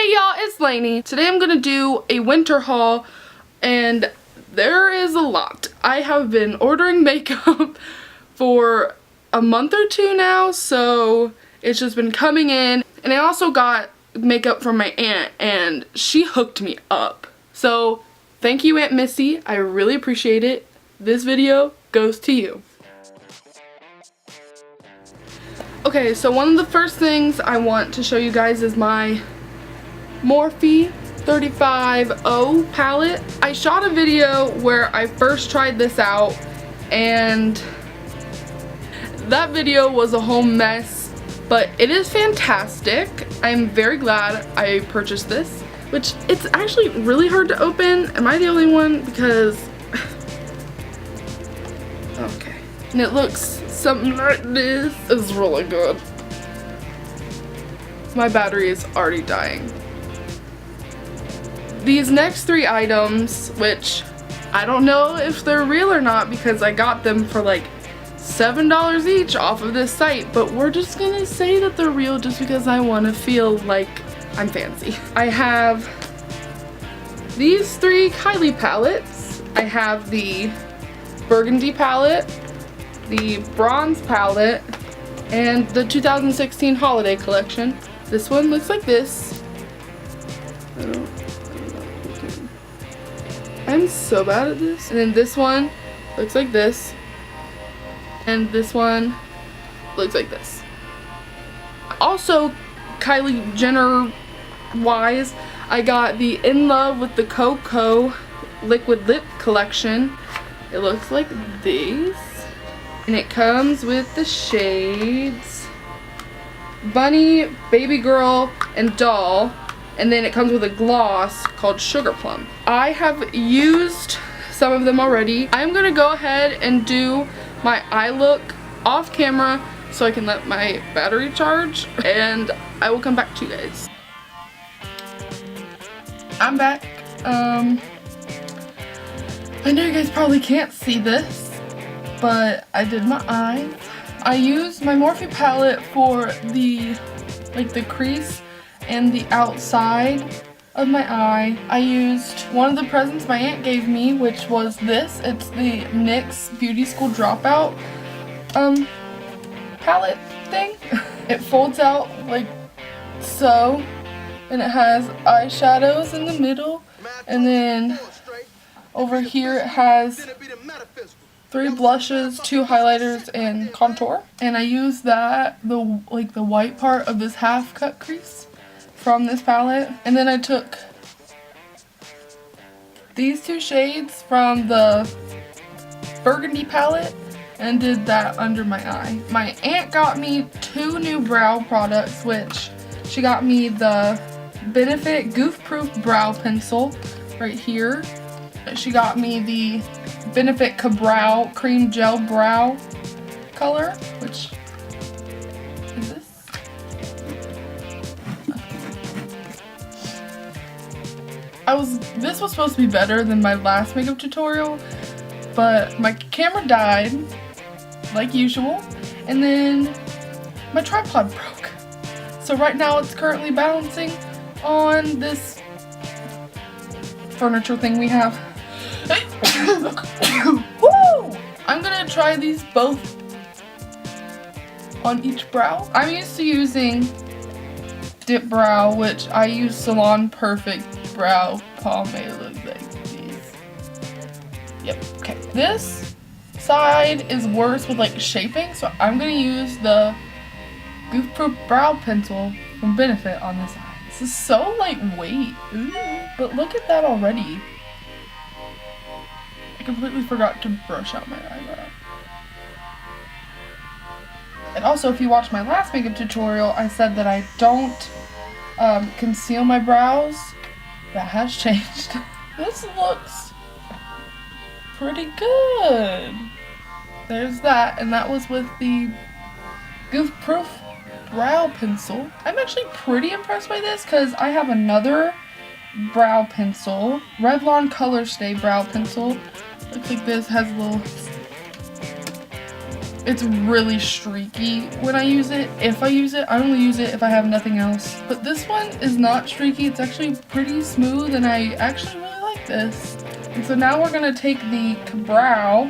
Hey y'all, it's Lainey. Today I'm gonna do a winter haul, and there is a lot. I have been ordering makeup for a month or two now, so it's just been coming in. And I also got makeup from my aunt, and she hooked me up. So thank you, Aunt Missy. I really appreciate it. This video goes to you. Okay, so one of the first things I want to show you guys is my Morphe 35O palette. I shot a video where I first tried this out, and that video was a whole mess, but it is fantastic. I'm very glad I purchased this, which it's actually really hard to open. Am I the only one? Because okay, and it looks something like this. It's really good. My battery is already dying. These next three items, which I don't know if they're real or not because I got them for like $7 each off of this site, but we're just gonna say that they're real just because I want to feel like I'm fancy. I have these three Kylie palettes. I have the burgundy palette, the bronze palette, and the 2016 holiday collection. This one looks like this. I'm so bad at this. And then this one looks like this. And this one looks like this. Also, Kylie Jenner wise, I got the In Love with the Coco liquid lip collection. It looks like these. And it comes with the shades Bunny, Baby Girl, and Doll. And then it comes with a gloss called Sugar Plum. I have used some of them already. I'm gonna go ahead and do my eye look off camera so I can let my battery charge, and I will come back to you guys. I'm back. I know you guys probably can't see this, but I did my eyes. I used my Morphe palette for the crease and the outside of my eye. I used one of the presents my aunt gave me, which was this. It's the NYX Beauty School Dropout palette thing. It folds out like so, and it has eyeshadows in the middle, and then over here it has 3 blushes, 2 highlighters, and contour. And I used that, the white part of this half cut crease from this palette. And then I took these 2 shades from the burgundy palette and did that under my eye. My aunt got me 2 new brow products, which she got me the Benefit Goof Proof Brow Pencil right here. She got me the Benefit Ka-Brow Cream Gel Brow color, which is this. This was supposed to be better than my last makeup tutorial, but my camera died, like usual, and then my tripod broke. So right now it's currently balancing on this furniture thing we have. Woo! I'm gonna try these both on each brow. I'm used to using Dip Brow, which I use Salon Perfect brow pomade. Looks like these. Yep, okay. This side is worse with like shaping, so I'm gonna use the Goof Proof Brow Pencil from Benefit on this eye. This is so lightweight. Ooh. But look at that already. I completely forgot to brush out my eyebrow. And also, if you watched my last makeup tutorial, I said that I don't conceal my brows. That has changed. This looks pretty good. There's that, and that was with the Goof Proof Brow Pencil. I'm actually pretty impressed by this because I have another brow pencil, Revlon Color Stay Brow Pencil. Looks like this, has a little It's really streaky when I use it. If I use it, I only use it if I have nothing else. But this one is not streaky. It's actually pretty smooth, and I actually really like this. And so now we're gonna take the Ka-Brow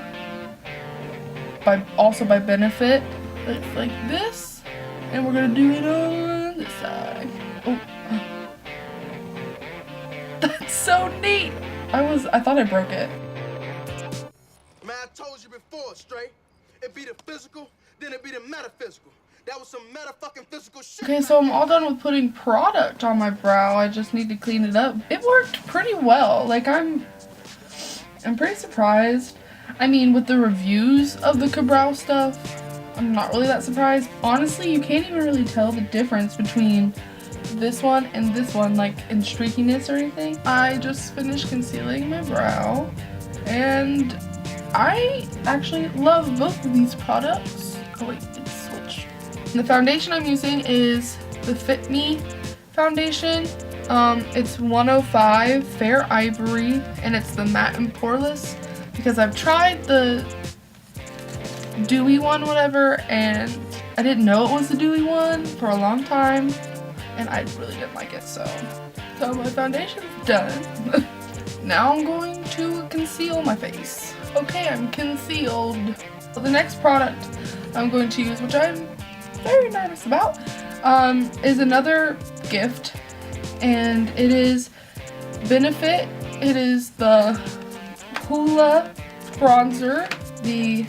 by Benefit. It's like this, and we're gonna do it on this side. Oh, that's so neat. I thought I broke it. Man, I told you before, Stray. It be the physical, then it be the metaphysical. That was some metafucking physical shit. Okay, so I'm all done with putting product on my brow. I just need to clean it up. It worked pretty well. Like, I'm pretty surprised. I mean, with the reviews of the Ka-Brow stuff, I'm not really that surprised. Honestly, you can't even really tell the difference between this one and this one, like in streakiness or anything. I just finished concealing my brow, and I actually love both of these products. Oh wait, it's switched. The foundation I'm using is the Fit Me foundation. It's 105 Fair Ivory, and it's the matte and poreless, because I've tried the dewy one, whatever, and I didn't know it was the dewy one for a long time, and I really didn't like it, so my foundation's done. Now I'm going to conceal my face. Okay, I'm concealed. So the next product I'm going to use, which I'm very nervous about, is another gift, and it is Benefit. It is the Hoola bronzer, the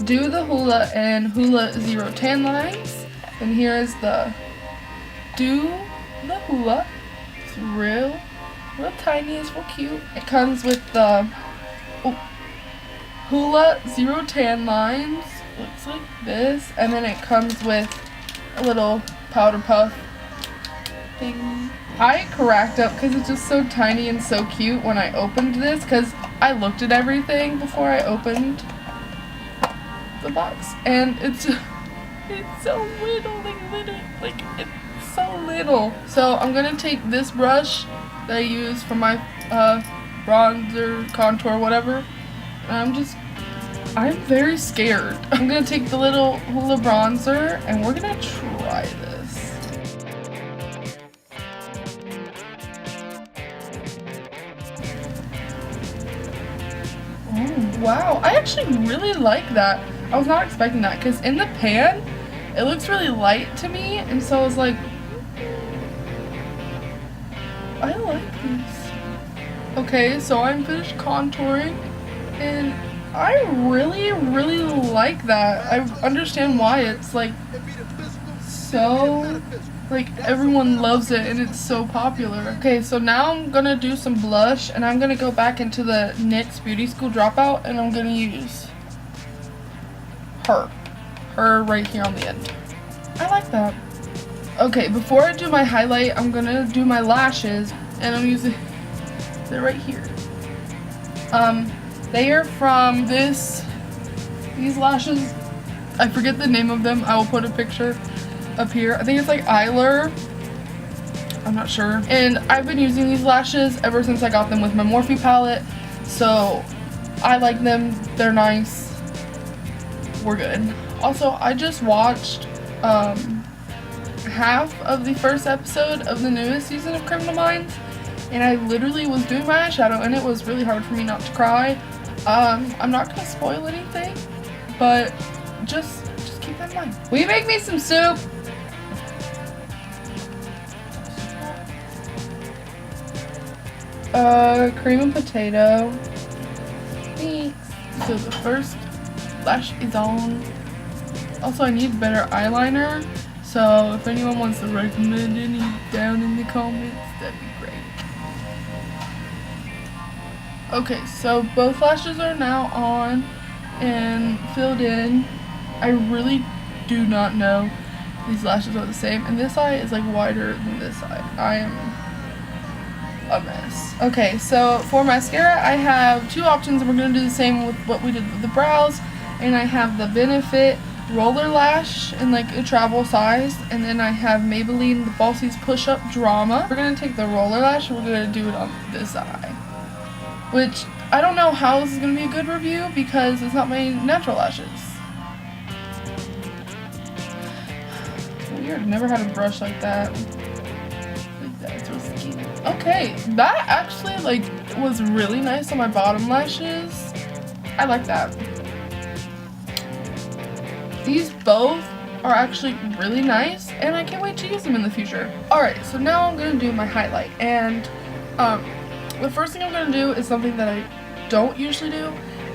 Do the Hoola and Hoola Zero Tan Lines, and here is the Do the Hoola. It's real tiny, it's real cute. It comes with the Hoola Zero Tan Lines, looks like this, and then it comes with a little powder puff thing. I cracked up because it's just so tiny and so cute when I opened this, because I looked at everything before I opened the box, and it's so little, like it's so little. So I'm gonna take this brush that I use for my bronzer, contour, whatever, and I'm very scared. I'm gonna take the little Hoola bronzer, and we're gonna try this. Oh, wow, I actually really like that. I was not expecting that, because in the pan, it looks really light to me, and so I was like, I like this. Okay, so I'm finished contouring, and I really like that. I understand why it's like so, like everyone loves it and it's so popular. Okay, so now I'm gonna do some blush, and I'm gonna go back into the NYX Beauty School Dropout, and I'm gonna use her right here on the end. I like that. Okay, before I do my highlight, I'm gonna do my lashes, and I'm using, they're right here. They are from these lashes. I forget the name of them. I will put a picture up here. I think it's like Eyelure. I'm not sure. And I've been using these lashes ever since I got them with my Morphe palette. So I like them. They're nice. We're good. Also, I just watched half of the first episode of the newest season of Criminal Minds, and I literally was doing my eyeshadow, and it was really hard for me not to cry. I'm not gonna spoil anything, but just keep that in mind. Will you make me some soup? Cream and potato. Thanks. So the first lash is on. Also, I need better eyeliner, so if anyone wants to recommend any down in the comments, that'd be great. Okay, so both lashes are now on and filled in. I really do not know these lashes are the same, and this eye is like wider than this eye. I am a mess. Okay, so for mascara, I have two options, and we're going to do the same with what we did with the brows. And I have the Benefit Roller Lash in like a travel size, and then I have Maybelline the Falsies Push Up Drama. We're going to take the roller lash, and we're going to do it on this eye, which I don't know how this is going to be a good review because it's not my natural lashes. weird. Never had a brush like that. That's so cute. Okay, that actually like was really nice on my bottom lashes. I like that. These both are actually really nice, and I can't wait to use them in the future. Alright, so now I'm gonna do my highlight, and the first thing I'm gonna do is something that I don't usually do,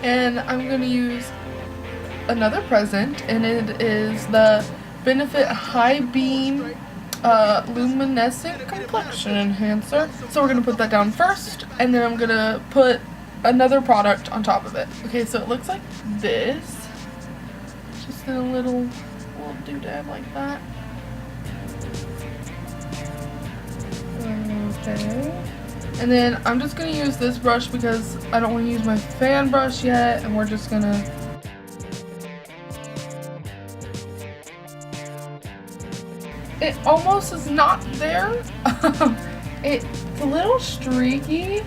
and I'm gonna use another present, and it is the Benefit High Beam Luminescent Complexion Enhancer. So we're gonna put that down first, and then I'm gonna put another product on top of it. Okay, so it looks like this. Just in a little doodad like that. Okay. And then I'm just gonna use this brush because I don't want to use my fan brush yet, and we're just gonna it almost is not there. It's a little streaky.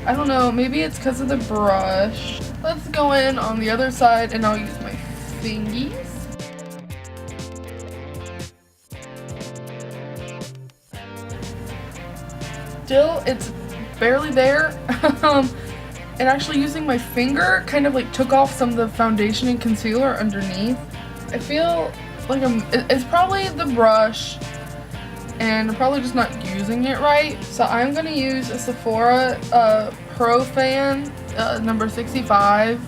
I don't know, maybe it's because of the brush. Let's go in on the other side and I'll use my fingies. Still, it's barely there. And actually using my finger kind of like took off some of the foundation and concealer underneath. I feel like it's probably the brush, and I'm probably just not using it right. So I'm gonna use a Sephora Pro Fan number 65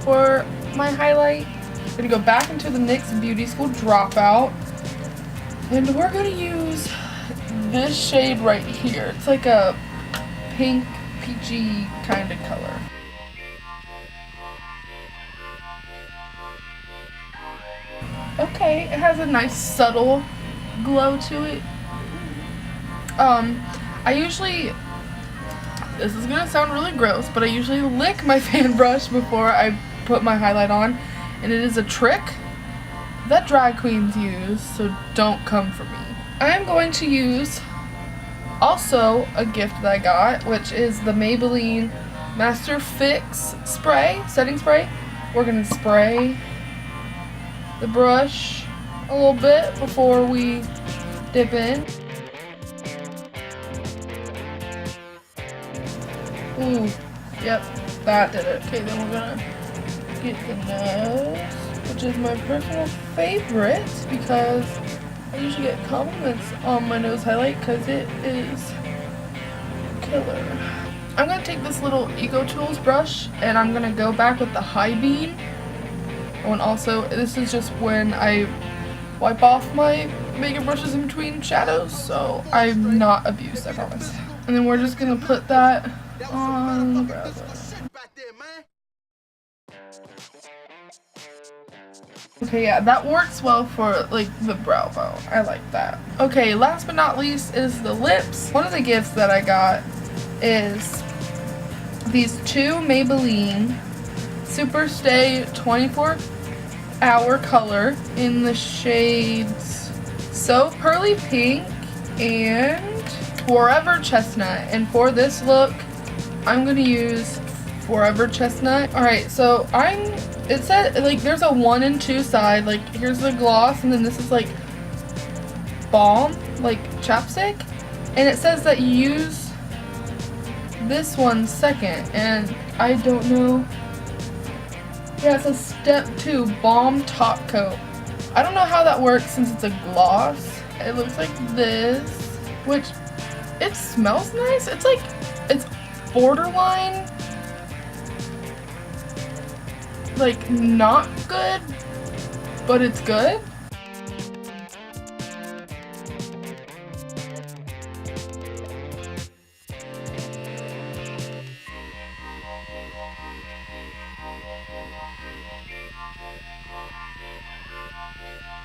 for my highlight. I'm gonna go back into the NYX Beauty School Dropout, and we're gonna use this shade right here. It's like a pink, peachy kind of color. Okay, it has a nice subtle glow to it. I usually, this is gonna sound really gross, but I usually lick my fan brush before I put my highlight on, and it is a trick that drag queens use, so don't come for me. I am going to use also a gift that I got, which is the Maybelline Master Fix spray, setting spray. We're gonna spray the brush a little bit before we dip in. Ooh, yep, that did it. Okay, then we're gonna get the nose, which is my personal favorite because I usually get compliments on my nose highlight because it is killer. I'm gonna take this little Eco Tools brush and I'm gonna go back with the High Beam. Oh, and also, this is just when I wipe off my makeup brushes in between shadows, so I'm not abused, I promise. And then we're just gonna put that on the brow bone. Okay, yeah, that works well for like the brow bone. I like that. Okay, last but not least is the lips. One of the gifts that I got is these two Maybelline Super Stay 24-hour color in the shades So Pearly Pink and Forever Chestnut. And for this look, I'm gonna use Forever Chestnut. Alright, so it said like there's a 1 and 2 side. Like here's the gloss, and then this is like balm, like chapstick. And it says that you use this one second, and I don't know. Yeah, it says step 2, balm top coat. I don't know how that works since it's a gloss. It looks like this, which it smells nice. It's like, it's borderline, like not good, but it's good.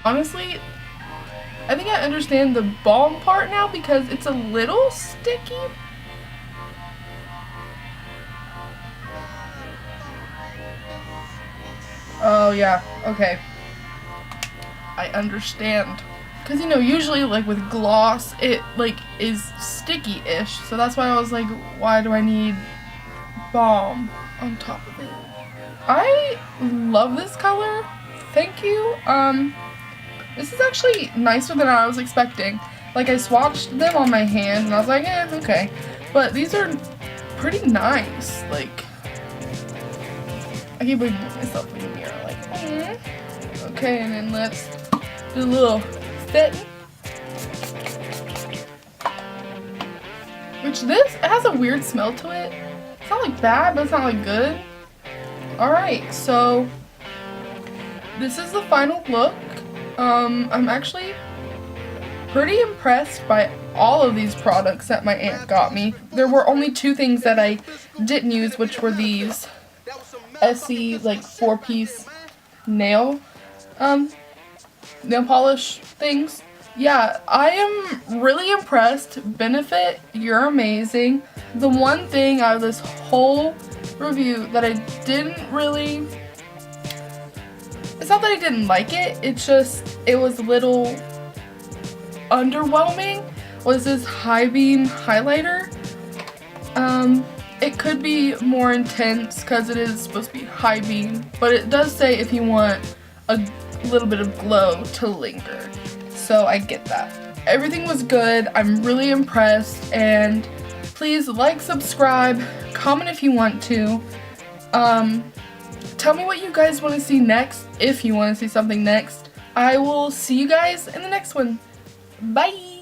Honestly, I think I understand the balm part now because it's a little sticky. Oh yeah, okay. I understand. Because, you know, usually like with gloss, it like is sticky-ish. So that's why I was like, why do I need balm on top of it? I love this color. Thank you. This is actually nicer than I was expecting. Like, I swatched them on my hand and I was like, okay. But these are pretty nice. Like, I keep looking at myself in the mirror like, Okay, and then let's do a little setting. Which this, it has a weird smell to it. It's not like bad, but it's not like good. Alright, so this is the final look. I'm actually pretty impressed by all of these products that my aunt got me. There were only 2 things that I didn't use, which were these Essie like 4-piece nail polish things. Yeah, I am really impressed. Benefit, you're amazing. The one thing out of this whole review that I didn't really, it's not that I didn't like it, it's just, it was a little underwhelming, was this high beam highlighter. It could be more intense because it is supposed to be high beam, but it does say if you want a little bit of glow to linger. So I get that. Everything was good. I'm really impressed, and please like, subscribe, comment if you want to. Tell me what you guys want to see next, if you want to see something next. I will see you guys in the next one. Bye!